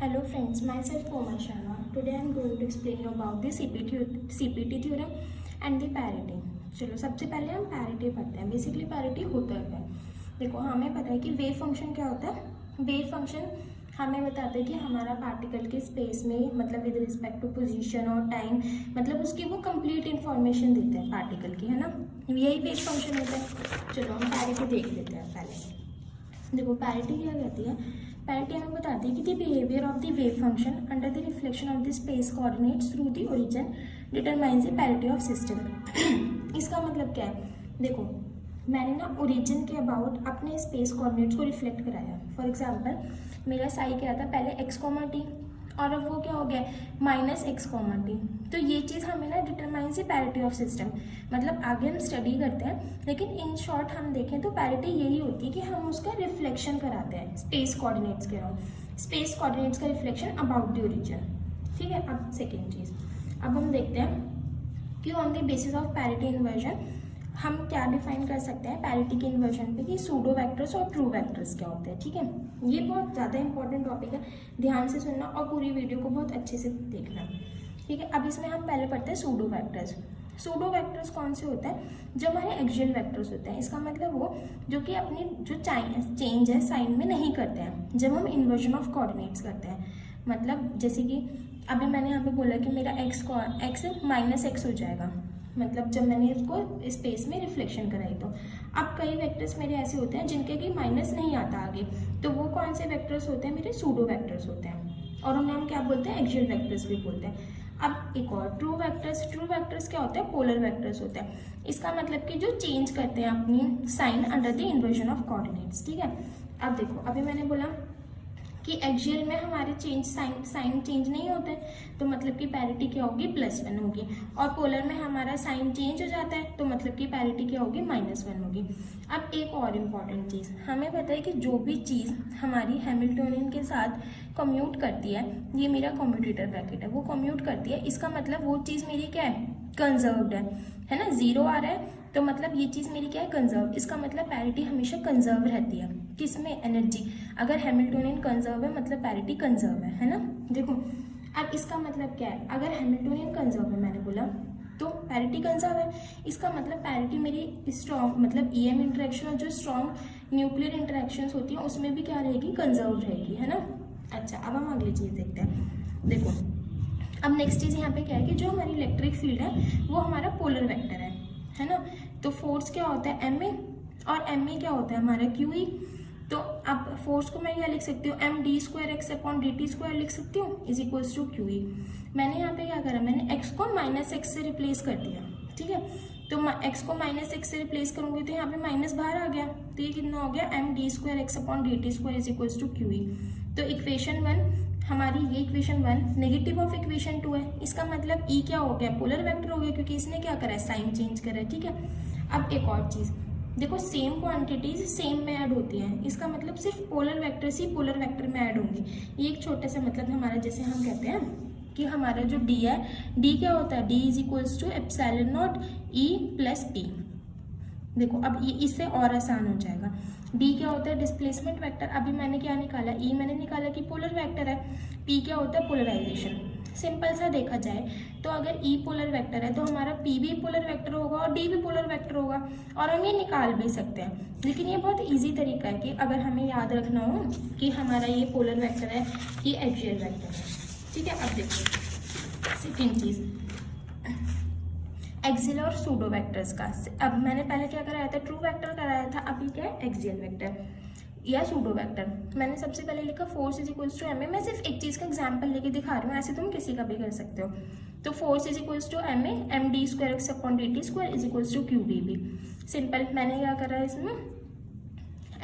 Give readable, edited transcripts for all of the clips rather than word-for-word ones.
Hello friends, myself Komal Sharma. Today I am going to explain you about the CPT theorem and the parity. चलो सबसे पहले हम parity पढ़ते हैं. Basically parity होता है. देखो हमें पता है कि वेव फंक्शन क्या होता है. वेव फंक्शन हमें बताते हैं कि हमारा पार्टिकल के स्पेस में मतलब विद रिस्पेक्ट टू पोजीशन और टाइम मतलब उसकी वो कंप्लीट इन्फॉर्मेशन देते हैं पार्टिकल की, है ना. यही वेव फंक्शन होता है. चलो हम पैरिटी देख लेते हैं पहले. देखो पैरिटी क्या कहती है. पैरिटी हमें बताती है कि the behaviour of the wave function under the reflection of the space coordinates through the origin determines the parity of system. इसका मतलब क्या है. देखो मैंने ना ओरिजिन के अबाउट अपने स्पेस कोऑर्डिनेट्स को रिफ्लेक्ट कराया. फॉर एग्जांपल मेरा साई क्या था पहले x, t और अब वो क्या हो गया -x, t. तो ये चीज़ हमें ना determines the parity of system. मतलब आगे हम स्टडी करते हैं लेकिन इन शॉर्ट हम देखें तो पैरिटी यही होती है कि हम उसका रिफ्लेक्शन कराते हैं स्पेस कोऑर्डिनेट्स के अराउंड. स्पेस कोऑर्डिनेट्स का रिफ्लेक्शन अबाउट द ओरिजिन. ठीक है. अब सेकेंड चीज़ अब हम देखते हैं कि on the basis of parity inversion हम क्या डिफाइन कर सकते हैं पैरिटी के इन्वर्जन पे कि सूडो वेक्टर्स और ट्रू वेक्टर्स क्या होते हैं. ठीक है. ये बहुत ज़्यादा इंपॉर्टेंट टॉपिक है. ध्यान से सुनना और पूरी वीडियो को बहुत अच्छे से देखना. ठीक है. अब इसमें हम पहले पढ़ते हैं सूडो वेक्टर्स. सूडो वेक्टर्स कौन से होते हैं. जो हमारे एक्सियल वेक्टर्स होते हैं. इसका मतलब वो जो कि अपनी जो चेंज है साइन में नहीं करते हैं जब हम इन्वर्जन ऑफ कोऑर्डिनेट्स करते हैं. मतलब जैसे कि अभी मैंने यहाँ पे बोला कि मेरा x -x हो जाएगा मतलब जब मैंने इसको स्पेस में रिफ्लेक्शन कराई. तो अब कई वेक्टर्स मेरे ऐसे होते हैं जिनके कि माइनस नहीं आता आगे. तो वो कौन से वेक्टर्स होते हैं मेरे सूडो वेक्टर्स होते हैं और उन्हें हम क्या बोलते हैं एक्सियल वेक्टर्स भी बोलते हैं. अब एक और ट्रू वेक्टर्स क्या होते हैं पोलर वेक्टर्स होते हैं. इसका मतलब कि जो चेंज करते हैं अपनी sign under the inversion of coordinates. ठीक है. अब देखो अभी मैंने बोला कि एक्सियल में हमारे साइन चेंज नहीं होते तो मतलब कि पैरिटी क्या होगी +1 होगी. और पोलर में हमारा साइन चेंज हो जाता है तो मतलब कि पैरिटी क्या होगी -1 होगी. अब एक और इम्पॉर्टेंट चीज़ हमें पता है कि जो भी चीज़ हमारी हैमिल्टोनियन के साथ कम्यूट करती है, ये मेरा कम्यूटेटर ब्रैकेट है, वो कम्यूट करती है. इसका मतलब वो चीज़ मेरी क्या है कंजर्व्ड है ना. 0 आ रहा है तो मतलब ये चीज़ मेरी क्या है कंजर्व. इसका मतलब पैरिटी हमेशा कंजर्व रहती है. किसमें एनर्जी. अगर हैमिल्टोनियन कंजर्व है मतलब पैरिटी कंजर्व है ना. देखो अब इसका मतलब क्या है. अगर हैमिल्टोनियन कंजर्व है मैंने बोला तो पैरिटी कंजर्व है. इसका मतलब पैरिटी मेरी स्ट्रॉन्ग मतलब EM इंटरेक्शन और जो स्ट्रॉन्ग न्यूक्लियर इंटरेक्शंस होती हैं उसमें भी क्या रहेगी कंजर्व रहेगी, है ना. अच्छा अब हम अगली चीज़ देखते हैं. देखो अब नेक्स्ट चीज़ यहाँ पे क्या है कि जो हमारी इलेक्ट्रिक फील्ड है वो हमारा पोलर वेक्टर है ना. तो फोर्स क्या होता है MA और MA क्या होता है हमारा QE. तो अब फोर्स को मैं क्या लिख सकती हूँ md²x/dt² लिख सकती हूँ = QE. मैंने यहाँ पे क्या करा मैंने x को -x से रिप्लेस कर दिया. ठीक है. तो x को -x से रिप्लेस करूँगी तो यहाँ पे माइनस बाहर आ गया तो ये कितना हो गया md²x/dt² QE. तो इक्वेशन 1 हमारी ये इक्वेशन 1 नेगेटिव ऑफ इक्वेशन 2 है. इसका मतलब E क्या हो गया पोलर वेक्टर हो गया क्योंकि इसने क्या करा है साइन चेंज करा है. ठीक है. अब एक और चीज़ देखो सेम क्वांटिटीज सेम में ऐड होती हैं. इसका मतलब सिर्फ पोलर वेक्टर्स ही पोलर वेक्टर में ऐड होंगी. ये एक छोटा सा मतलब हमारा जैसे हम कहते हैं कि हमारा जो D है D क्या होता है D = ε0 E + T. देखो अब ये इससे और आसान हो जाएगा. D क्या होता है डिस्प्लेसमेंट वेक्टर. अभी मैंने क्या निकाला E मैंने निकाला कि पोलर वेक्टर है. P क्या होता है पोलराइजेशन. सिंपल सा देखा जाए तो अगर E पोलर वेक्टर है तो हमारा P भी पोलर वेक्टर होगा और D भी पोलर वेक्टर होगा और हम ये निकाल भी सकते हैं. लेकिन ये बहुत इजी तरीका है कि अगर हमें याद रखना हो कि हमारा ये पोलर वेक्टर है ये एक्सियल वेक्टर है. ठीक है. अब देखो सेकेंड चीज़ एक्सियल और सूडो वेक्टर्स का. अब मैंने पहले क्या कराया था ट्रू वेक्टर कराया था. अभी क्या है एक्सियल वेक्टर या सूडो वेक्टर. मैंने सबसे पहले लिखा फोर्स = MA. मैं सिर्फ एक चीज़ का एग्जांपल लेके दिखा रही हूँ, ऐसे तुम किसी का भी कर सकते हो. तो force = MA md²x/dt² QBB. Simple. मैंने क्या करा है इसमें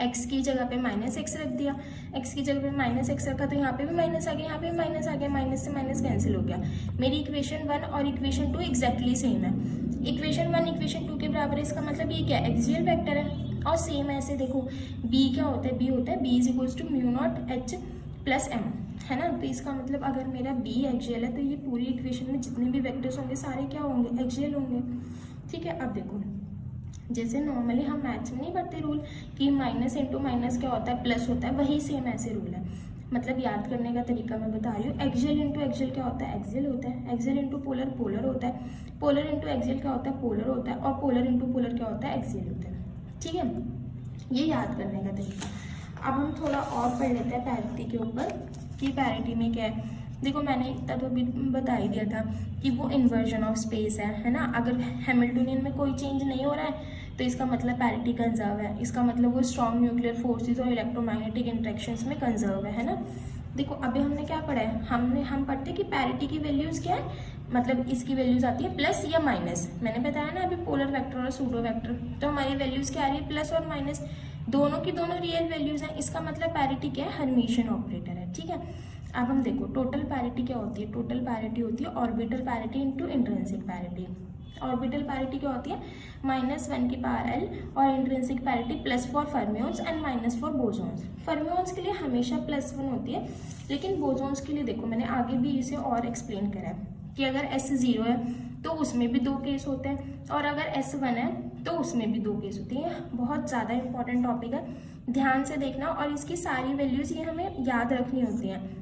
x की जगह पे -x रख दिया. x की जगह पे -x रखा तो यहाँ पे भी माइनस आ गया यहाँ पे भी माइनस आ गया. माइनस से माइनस कैंसिल हो गया. मेरी इक्वेशन 1 और इक्वेशन 2 एग्जैक्टली सेम है. इक्वेशन 1 इक्वेशन 2 के बराबर है. इसका मतलब ये क्या है एक्सियल वेक्टर है. और सेम ऐसे देखो B क्या होता है B होता है B = μ0H + M है ना. तो इसका मतलब अगर मेरा B एक्सियल है तो ये पूरी इक्वेशन में जितने भी वेक्टर्स होंगे सारे क्या होंगे एक्सियल होंगे. ठीक है. अब देखो जैसे नॉर्मली हम मैथ्स में नहीं पढ़ते रूल कि माइनस इंटू माइनस क्या होता है प्लस होता है, वही सेम ऐसे रूल है. मतलब याद करने का तरीका मैं बता रही हूँ। एक्सियल इंटू एक्सियल क्या होता है, एक्सियल होता है। एक्सियल इंटू पोलर पोलर होता है। पोलर इंटू एक्सियल क्या होता है, पोलर होता है। और पोलर इंटू पोलर क्या होता है, एक्सियल होता है। ठीक है, ये याद करने का तरीका। अब हम थोड़ा और पढ़ लेते हैं पैरिटी के ऊपर कि पैरिटी में क्या है। देखो मैंने इतना तो अभी बता ही दिया था कि वो इन्वर्जन ऑफ स्पेस है ना। अगर हैमिल्टोनियन में कोई चेंज नहीं हो रहा है तो इसका मतलब पैरिटी कंजर्व है। इसका मतलब वो स्ट्रॉन्ग न्यूक्लियर फोर्सेस और इलेक्ट्रोमैग्नेटिक इंटरेक्शंस में कंजर्व है ना। देखो अभी हमने क्या पढ़ा है, हम पढ़ते हैं कि पैरिटी की वैल्यूज क्या है, मतलब इसकी वैल्यूज आती है प्लस या माइनस। मैंने बताया ना अभी पोलर वेक्टर और सूडो वेक्टर, तो हमारी वैल्यूज क्या आ रही है, प्लस और माइनस, दोनों की दोनों रियल वैल्यूज हैं। इसका मतलब पैरिटी क्या है, हर्मिशियन ऑपरेटर है। ठीक है, अब हम देखो टोटल पैरिटी क्या होती है। टोटल पैरिटी होती है orbital parity into intrinsic parity. Orbital parity क्या होती है, -1 की पावर l, और intrinsic parity plus for fermions and minus for bosons. Fermions के लिए हमेशा +1 होती है, लेकिन बोसॉन्स के लिए देखो मैंने आगे भी इसे और एक्सप्लेन करा है कि अगर s 0 है तो उसमें भी 2 केस होते हैं, और अगर s 1 है तो उसमें भी 2 केस होती है। बहुत ज़्यादा इंपॉर्टेंट टॉपिक है, ध्यान से देखना, और इसकी सारी वैल्यूज ये हमें याद रखनी होती हैं।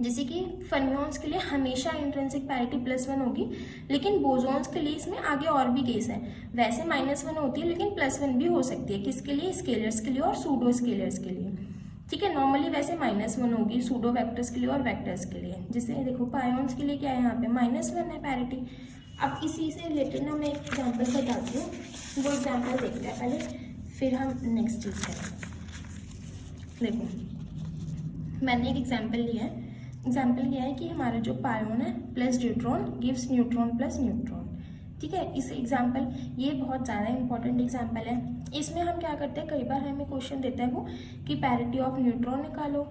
जैसे कि फर्मियंस के लिए हमेशा इंट्रिंसिक पैरिटी +1 होगी, लेकिन बोसॉन्स के लिए इसमें आगे और भी केस है। वैसे -1 होती है, लेकिन +1 भी हो सकती है। किसके लिए, स्केलर्स के लिए और सूडो स्केलर्स के लिए। ठीक है, नॉर्मली वैसे -1 होगी सूडो वेक्टर्स के लिए और वेक्टर्स के लिए। जैसे देखो पायोन्स के लिए क्या है, यहाँ पे -1 है पैरिटी। अब इसी से रिलेटेड ना मैं एक एग्जाम्पल बताती हूँ, वो एग्जाम्पल देखते हैं पहले, फिर हम नेक्स्ट चीज करेंगे। देखो मैंने एक एग्जाम्पल लिया है। एग्जाम्पल यह है कि हमारा जो पायोन है plus deuteron gives neutron plus neutron. ठीक है, इस एग्जाम्पल ये बहुत ज़्यादा इंपॉर्टेंट एग्जाम्पल है। इसमें हम क्या करते हैं, कई बार हमें क्वेश्चन देता है वो कि पैरिटी ऑफ न्यूट्रॉन निकालो।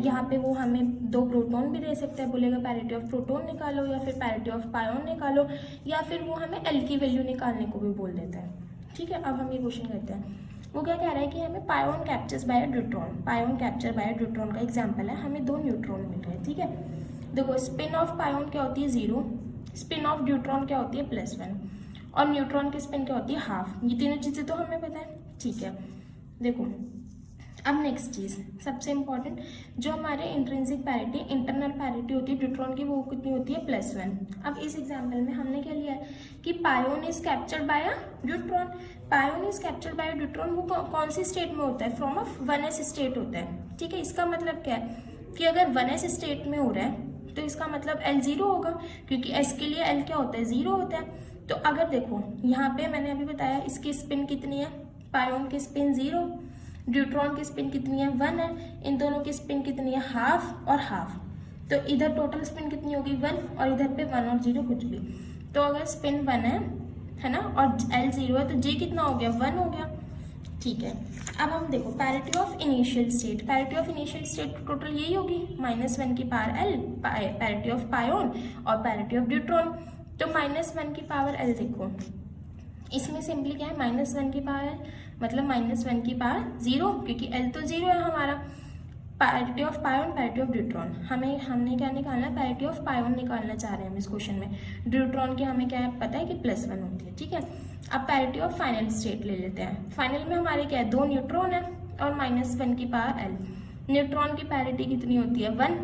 यहाँ पे वो हमें 2 प्रोटॉन भी दे सकता है, बोलेगा पैरिटी ऑफ प्रोटॉन निकालो, या फिर पैरिटी ऑफ पायोन निकालो, या फिर वो हमें एल की वैल्यू निकालने को भी बोल देता है। ठीक है, अब हम ये क्वेश्चन करते हैं। वो क्या कह रहा है कि हमें pion captures by deuteron, pion capture by deuteron का एग्जांपल है, हमें 2 न्यूट्रॉन मिल रहे हैं। ठीक है, देखो स्पिन ऑफ पायोन क्या होती है 0, स्पिन ऑफ ड्यूट्रॉन क्या होती है +1, और न्यूट्रॉन की स्पिन क्या होती है ½ ये तीनों चीज़ें तो हमें पता है। ठीक है, देखो अब नेक्स्ट चीज़ सबसे इंपॉर्टेंट, जो हमारे इंट्रिंसिक पैरिटी इंटरनल पैरिटी होती है ड्यूट्रॉन की, वो कितनी होती है +1। अब इस एग्जाम्पल में हमने क्या लिया है कि pion is captured by a deuteron. Pion is captured by deuteron, वो कौन सी स्टेट में होता है, फ्रॉम अ 1s स्टेट होता है। ठीक है, इसका मतलब क्या है कि अगर 1s स्टेट में हो रहा है तो इसका मतलब L 0 होगा, क्योंकि S के लिए L क्या होता है 0 होता है। तो अगर देखो यहाँ पे मैंने अभी बताया इसकी स्पिन कितनी है, पायोन की स्पिन 0, ड्यूट्रॉन की स्पिन कितनी है 1 है, इन दोनों की स्पिन कितनी है ½ और ½। तो इधर टोटल स्पिन कितनी होगी 1, और इधर पे 1 और 0 कुछ भी। तो अगर स्पिन 1 है ना, और L 0 है, तो J कितना हो गया 1 हो गया। ठीक है, अब हम देखो parity of initial state. Parity of initial state total यही होगी -1 की पावर L, पैरिटी ऑफ पायोन और पैरिटी ऑफ ड्यूट्रॉन। तो -1 की पावर L देखो, इसमें सिंपली क्या है, -1 की पावर L मतलब -1 की पावर 0, क्योंकि L तो 0 है हमारा। Parity of pion, parity of deuteron, हमने क्या निकालना है, पैरिटी ऑफ पायोन निकालना चाह रहे हैं हम इस क्वेश्चन में। ड्यूट्रॉन की हमें क्या है पता है कि +1 होती है। ठीक है, अब पैरिटी ऑफ फाइनल स्टेट ले लेते हैं। फाइनल में हमारे क्या है 2 न्यूट्रॉन है और -1 की पावर L। न्यूट्रॉन की पैरिटी कितनी होती है 1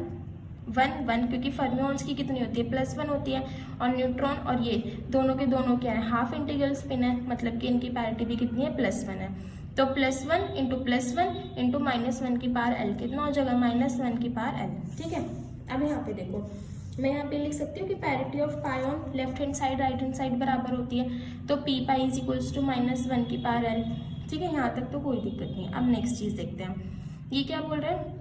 1 1, क्योंकि फर्मियंस की कितनी होती है +1 होती है, और न्यूट्रॉन और ये दोनों के दोनों क्या है हाफ इंटीग्रल स्पिन है, मतलब कि इनकी पैरिटी भी कितनी है +1 है। तो +1 इंटू +1 इंटू -1 की पावर L कितना हो जाएगा -1 की पावर L। ठीक है, अब यहाँ पे देखो मैं यहाँ पे लिख सकती हूँ कि parity of pion left hand side right hand side बराबर होती है, तो P pi is equals to -1 की पावर L। ठीक है, यहाँ तक तो कोई दिक्कत नहीं। अब नेक्स्ट चीज़ देखते हैं, ये क्या बोल रहे हैं,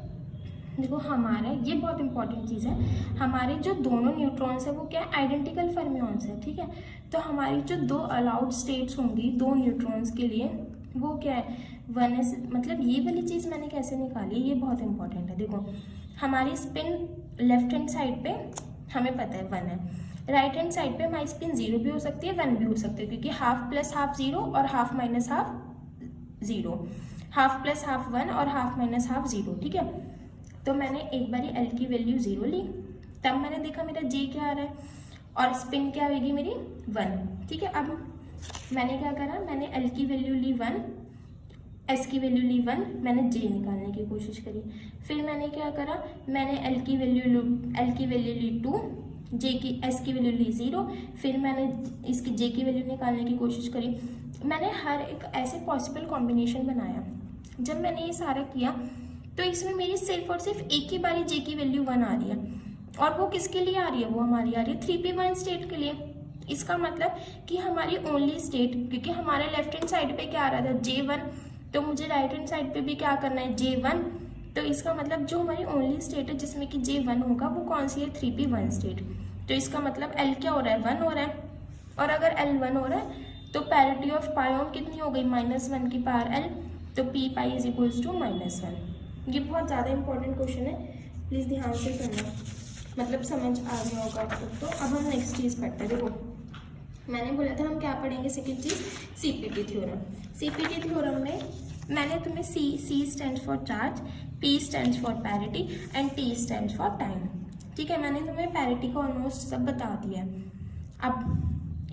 देखो हमारे ये बहुत इंपॉर्टेंट चीज़ है, हमारे जो दोनों न्यूट्रॉन्स है वो क्या आइडेंटिकल फर्मियंस है। ठीक है, तो हमारी जो 2 अलाउड स्टेट्स होंगी 2 न्यूट्रॉन्स के लिए, वो क्या है 1s, मतलब ये वाली चीज़ मैंने कैसे निकाली, ये बहुत इंपॉर्टेंट है। देखो हमारी स्पिन लेफ्ट हैंड साइड पे हमें पता है 1 है, राइट हैंड साइड पे हमारी स्पिन 0 भी हो सकती है 1 भी हो सकती है, क्योंकि ½ + ½ 0 और ½ - ½ 0, ½ + ½ 1 और ½ - ½ 0। ठीक है, तो मैंने एक बारी L की वैल्यू 0 ली, तब मैंने देखा मेरा J क्या आ रहा है, और स्पिन क्या होगी मेरी 1। ठीक है, अब मैंने क्या करा, मैंने L की वैल्यू ली 1 एस की वैल्यू ली 1, मैंने जे निकालने की कोशिश करी। फिर मैंने क्या करा, मैंने एल की वैल्यू ली 2, एस की वैल्यू ली 0, फिर मैंने इसकी जे की वैल्यू निकालने की कोशिश करी। मैंने हर एक ऐसे पॉसिबल कॉम्बिनेशन बनाया। जब मैंने ये सारा किया तो इसमें मेरी सिर्फ और सिर्फ एक ही बारी जे की वैल्यू 1 आ रही है, और वो किसके लिए आ रही है, वो हमारी आ रही है 3p1 स्टेट के लिए। इसका मतलब कि हमारी ओनली स्टेट, क्योंकि हमारे लेफ्ट हैंड साइड पे क्या आ रहा था J1, तो मुझे राइट हैंड साइड पे भी क्या करना है J1। तो इसका मतलब जो हमारी ओनली स्टेट है जिसमें कि J1 होगा वो कौन सी है, 3p1 स्टेट। तो इसका मतलब L क्या हो रहा है, 1 हो रहा है। और अगर L 1 हो रहा है तो पैरिटी ऑफ पायोन कितनी हो गई, -1 की पावर L, तो p pi is equals to -1। ये बहुत ज़्यादा इंपॉर्टेंट क्वेश्चन है, प्लीज़ ध्यान से सुनना, मतलब समझ आ गया होगा आपको। तो अब हम नेक्स्ट चीज़ पढ़ते हैं। देखो मैंने बोला था हम क्या पढ़ेंगे, सेकंड चीज़ सीपीटी थ्योरम। सीपीटी थ्योरम में मैंने तुम्हें C stands for charge, P stands for parity and T stands for time. ठीक है, मैंने तुम्हें पैरिटी को ऑलमोस्ट सब बता दिया है। अब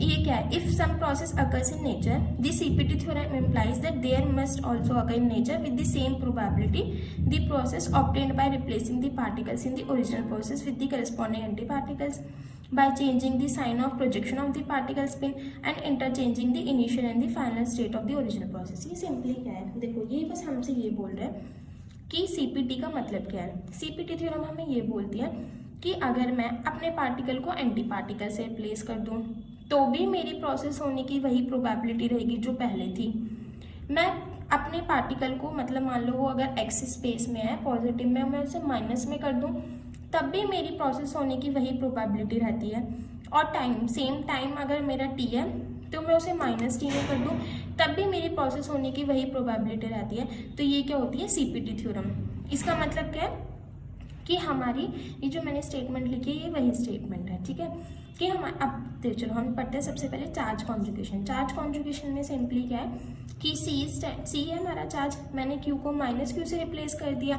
ये क्या है, if some process occurs in nature, the CPT theorem implies that there must also occur in nature with the same probability the process obtained by replacing the particles in the original process with the corresponding antiparticles by changing the sign of projection of the particle spin and interchanging the initial and the final state of the original process। ये simply क्या है, देखो ये बस हमसे ये बोल रहा है कि सीपीटी का मतलब क्या है। सीपीटी थ्योरम हमें ये बोलती है कि अगर मैं अपने पार्टिकल को एंटी पार्टिकल से रिप्लेस कर दूं तो भी मेरी प्रोसेस होने की वही प्रोबेबिलिटी रहेगी जो पहले थी। मैं अपने पार्टिकल को, मतलब मान लो वो अगर एक्स स्पेस में है पॉजिटिव में, मैं उसे माइनस में कर दूं तब भी मेरी प्रोसेस होने की वही प्रोबेबिलिटी रहती है। और टाइम, सेम टाइम अगर मेरा टी है तो मैं उसे -t में कर दूं तब भी मेरी प्रोसेस होने की वही प्रोबेबिलिटी रहती है। तो ये क्या होती है, सीपीटी थ्योरम। इसका मतलब क्या है कि हमारी ये जो मैंने स्टेटमेंट लिखी है ये वही स्टेटमेंट है। ठीक है, कि हम अब चलो हम पढ़ते हैं सबसे पहले चार्ज कॉन्जुगेशन। चार्ज कॉन्जुगेशन में सिंपली क्या है कि सी है हमारा चार्ज, मैंने क्यू को -q से रिप्लेस कर दिया,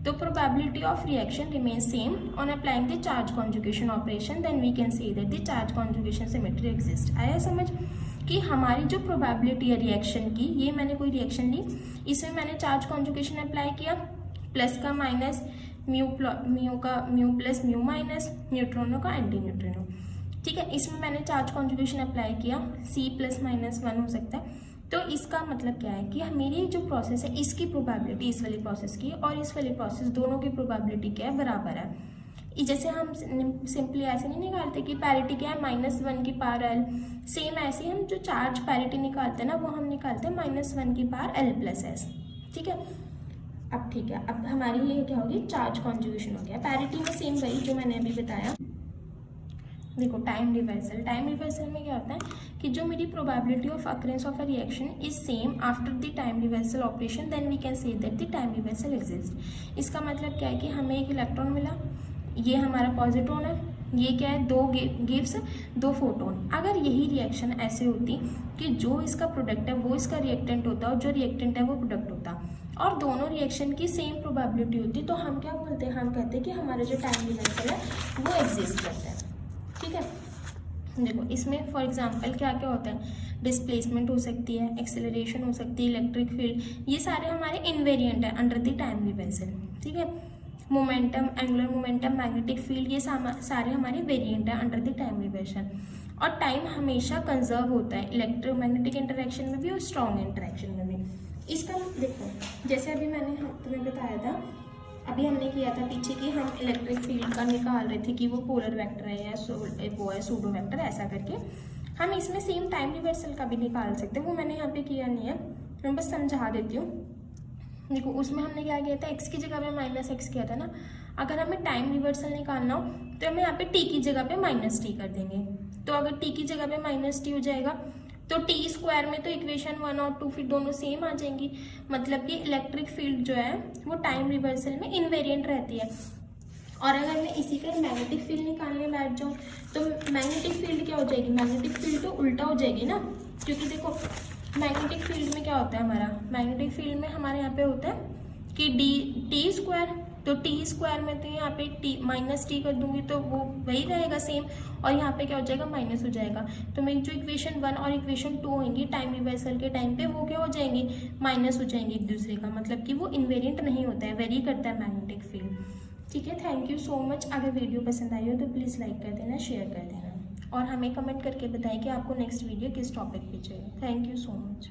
तो probability of reaction remain same on applying the charge conjugation operation, then we can say that the charge conjugation symmetry exist. आया समझ कि हमारी जो प्रोबेबिलिटी है रिएक्शन की, ये मैंने कोई रिएक्शन ली, इसमें मैंने चार्ज कॉन्जुगेशन अप्लाई किया, प्लस का minus, mu plus mu minus, न्यूट्रॉनों का एंटी न्यूट्रिनो। ठीक है, इसमें मैंने चार्ज कॉन्जुगेशन अप्लाई किया, C +-1 हो सकता है। तो इसका मतलब क्या है कि मेरी जो प्रोसेस है इसकी प्रोबेबिलिटी इस वाली प्रोसेस की और इस वाली प्रोसेस दोनों की प्रोबेबिलिटी क्या है, बराबर है। जैसे हम सिंपली ऐसे नहीं निकालते कि पैरिटी क्या है, -1 की पावर L, सेम ऐसे हम जो चार्ज पैरिटी निकालते हैं ना वो हम निकालते हैं -1 की पावर L+S। ठीक है, अब ठीक है, अब हमारी ये क्या होगी, चार्ज कॉन्जुगेशन हो गया। पैरिटी में सेम वही जो मैंने अभी बताया। देखो टाइम रिवर्सल, टाइम रिवर्सल में क्या होता है कि जो मेरी probability of occurrence of a reaction is same after the time reversal operation, then we can say that the time reversal exist. इसका मतलब क्या है कि हमें एक इलेक्ट्रॉन मिला, ये हमारा पॉजिट्रॉन है, ये क्या है, 2 गिव्स 2 फोटोन। अगर यही रिएक्शन ऐसे होती कि जो इसका प्रोडक्ट है वो इसका रिएक्टेंट होता और जो रिएक्टेंट है वो प्रोडक्ट होता और दोनों रिएक्शन की सेम प्रोबेबिलिटी होती, तो हम क्या बोलते हैं, हम कहते हैं कि हमारा जो टाइम रिवर्सल है वो एग्जिस्ट करता है। ठीक है, देखो इसमें फॉर एग्जांपल क्या क्या होता है, डिस्प्लेसमेंट हो सकती है, एक्सेलरेशन हो सकती है, इलेक्ट्रिक फील्ड, ये सारे हमारे इनवेरिएंट है अंडर द टाइम रिवर्सल। ठीक है, momentum, angular momentum, magnetic field, ये सारे हमारे वेरिएंट है अंडर द टाइम रिवर्सल। और टाइम हमेशा कंजर्व होता है इलेक्ट्रोमैग्नेटिक इंटरेक्शन में भी और स्ट्रॉन्ग इंटरेक्शन में भी। इसका देखो जैसे अभी मैंने तुम्हें बताया था, अभी हमने किया था पीछे कि हम इलेक्ट्रिक फील्ड का निकाल रहे थे कि वो पोलर वेक्टर है या वो है सूडो वेक्टर, ऐसा करके हम इसमें सेम टाइम रिवर्सल का भी निकाल सकते हैं। वो मैंने यहाँ पे किया नहीं है, मैं बस समझा देती हूँ। देखो उसमें हमने क्या किया था, x की जगह पे -x किया था ना, अगर हमें टाइम रिवर्सल निकालना हो तो हम यहाँ पे t की जगह पे -t कर देंगे। तो अगर t की जगह पे -t हो जाएगा तो t² में तो इक्वेशन 1 और 2 फिर दोनों सेम आ जाएंगी, मतलब कि इलेक्ट्रिक फील्ड जो है वो टाइम रिवर्सल में इनवेरिएंट रहती है। और अगर मैं इसी का मैग्नेटिक फील्ड निकालने बैठ जाऊँ तो मैग्नेटिक फील्ड क्या हो जाएगी, मैग्नेटिक फील्ड तो उल्टा हो जाएगी ना, क्योंकि देखो मैग्नेटिक फील्ड में क्या होता है हमारा, मैग्नेटिक फील्ड में हमारे यहाँ पे होता है कि t² तो टी स्क्वायर में तो यहाँ पे टी माइनस टी कर दूंगी तो वो वही रहेगा सेम, और यहाँ पे क्या हो जाएगा, माइनस हो जाएगा। तो मेरी जो इक्वेशन 1 और इक्वेशन 2 होंगी टाइम रिवर्सल के टाइम पे, वो क्या हो जाएंगी, माइनस हो जाएंगी एक दूसरे का, मतलब कि वो इन्वेरिएंट नहीं होता है, वेरी करता है मैग्नेटिक फील्ड। ठीक है, थैंक यू सो मच। अगर वीडियो पसंद आई हो तो प्लीज़ लाइक कर देना, शेयर कर देना, और हमें कमेंट करके बताएं कि आपको नेक्स्ट वीडियो किस टॉपिक पे चाहिए। Thank you so much.